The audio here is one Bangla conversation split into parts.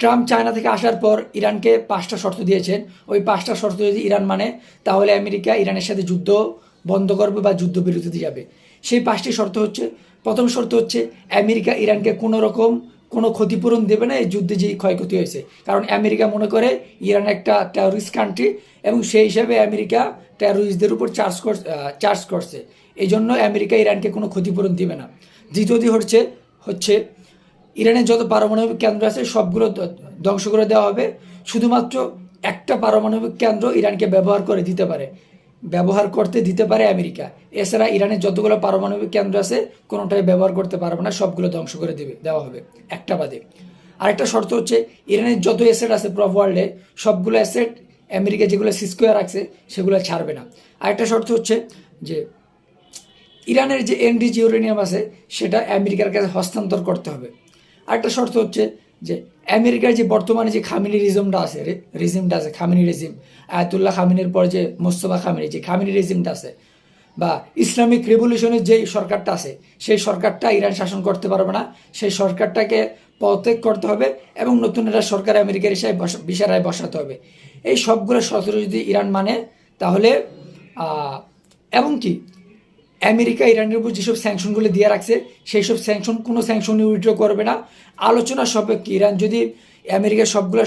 ট্রাম্প চায়না থেকে আসার পর ইরানকে 5টা শর্ত দিয়েছেন। ওই 5টা শর্ত যদি ইরান মানে তাহলে আমেরিকা ইরানের সাথে যুদ্ধ বন্ধ করবে বা যুদ্ধবিরতিতে যাবে। সেই 5টি শর্ত হচ্ছে, প্রথম শর্ত হচ্ছে আমেরিকা ইরানকে কোনো রকম কোনো ক্ষতিপূরণ দেবে না এই যুদ্ধে যে ক্ষয়ক্ষতি হয়েছে। কারণ আমেরিকা মনে করে ইরান একটা টেরোরিস্ট কান্ট্রি এবং সেই হিসাবে আমেরিকা টেরোরিস্টদের উপর চার্জ করছে। এই জন্য আমেরিকা ইরানকে কোনো ক্ষতিপূরণ দিবে না। দ্বিতীয়টি হচ্ছে ইরানের যত পারমাণবিক কেন্দ্র আছে সবগুলো ধ্বংস করে দেওয়া হবে। শুধুমাত্র একটা পারমাণবিক কেন্দ্র ইরানকে ব্যবহার করতে দিতে পারে আমেরিকা। এছাড়া ইরানের যতগুলো পারমাণবিক কেন্দ্র আছে কোনোটাই ব্যবহার করতে পারবে না, সবগুলো ধ্বংস করে দেওয়া হবে একটা বাদে। আরেকটা শর্ত হচ্ছে ইরানের যত অ্যাসেট আছে প্রপ ওয়ার্ল্ডে সবগুলো অ্যাসেট আমেরিকা যেগুলো সিসকোয়ার রাখছে সেগুলো ছাড়বে না। আরেকটা শর্ত হচ্ছে যে ইরানের যে এনডিজি ইউরেনিয়াম আছে সেটা আমেরিকার কাছে হস্তান্তর করতে হবে। আরেকটা শর্ত হচ্ছে যে আমেরিকার যে বর্তমানে যে খামিনি রিজিমটা আছে খামিনি রেজিম, আয়াতুল্লাহ খামিনির পর যে মোস্তফা খামিনি যে খামিনি রেজিমটা আছে বা ইসলামিক রেভলিউশনের যে সরকারটা আছে সেই সরকারটা ইরান শাসন করতে পারবে না। সেই সরকারটাকে পদত্যাগ করতে হবে এবং নতুন একটা সরকার আমেরিকার ইশারায় বসাতে হবে। এই সবগুলো শর্ত যদি ইরান মানে তাহলে এবং কি আমেরিকা ইরানের উপর যেসব স্যাংশনগুলো দিয়ে রাখছে সেই সব কোনো স্যাংশনই উইথড্র করবে না। আলোচনা সাপেক্ষে ইরান যদি আমেরিকার সবগুলো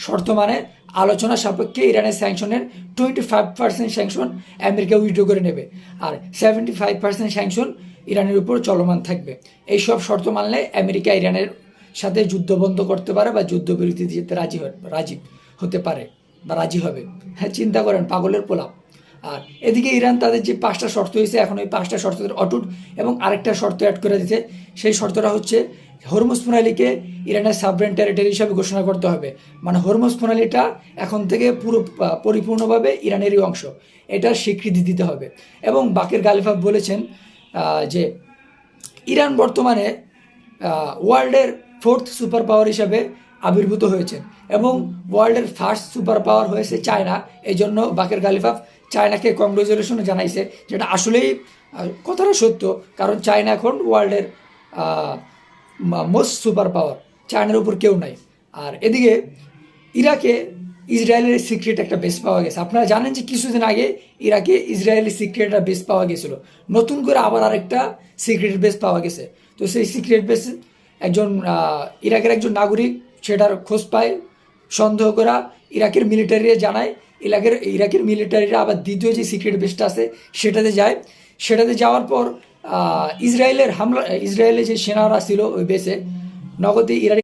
শর্ত মানে আলোচনা সাপেক্ষে ইরানের স্যাংশনের 25% স্যাংশন আমেরিকা উইথড্র করে নেবে আর 75% স্যাংশন ইরানের উপর চলমান থাকবে। এই সব শর্ত মানলে আমেরিকা ইরানের সাথে যুদ্ধ বন্ধ করতে পারে বা যুদ্ধবিরতি দিতে রাজি হতে পারে বা রাজি হবে। হ্যাঁ, চিন্তা করেন, পাগলের পোলাপ। আর এদিকে ইরান তাদের যে 5টা শর্ত হয়েছে এখন ওই 5টা শর্তের অটুট এবং আরেকটা শর্ত অ্যাড করে দিতে। সেই শর্তটা হচ্ছে হরমুজ প্রণালীকে ইরানের সাবরেন টেরিটরি হিসাবে ঘোষণা করতে হবে। মানে হরমুজ প্রণালীটা এখন থেকে পরিপূর্ণভাবে ইরানেরই অংশ, এটার স্বীকৃতি দিতে হবে। এবং বাকের গালিফাফ বলেছেন যে ইরান বর্তমানে ওয়ার্ল্ডের 4th সুপার পাওয়ার হিসাবে আবির্ভূত হয়েছেন এবং ওয়ার্ল্ডের 1st সুপার পাওয়ার হয়েছে চায়না। এই জন্য বাকের গালিফাফ চায়নাকে কংগ্রেচুলেশন জানাইছে, যেটা আসলেই কথাটা সত্য। কারণ চায়না এখন ওয়ার্ল্ডের মোস্ট সুপার পাওয়ার, চায়নার উপর কেউ নাই। আর এদিকে ইরাকে ইসরায়েলের সিক্রেট একটা বেস পাওয়া গেছে। আপনারা জানেন যে কিছুদিন আগে ইরাকে ইসরায়েলের সিক্রেট একটা বেস পাওয়া গেছিল, নতুন করে আবার আরেকটা সিক্রেট বেস পাওয়া গেছে। তো সেই সিক্রেট বেস ইরাকের একজন নাগরিক সেটার খোঁজ পায়, সন্দেহ করা ইরাকের মিলিটারিরা জানায়। ইরাকের মিলিটারিরা আবার দ্বিতীয় যে সিক্রেট বেসটা আছে সেটাতে যাওয়ার পর ইসরায়েলের যে সেনারা ছিল ওই বেসে নগদে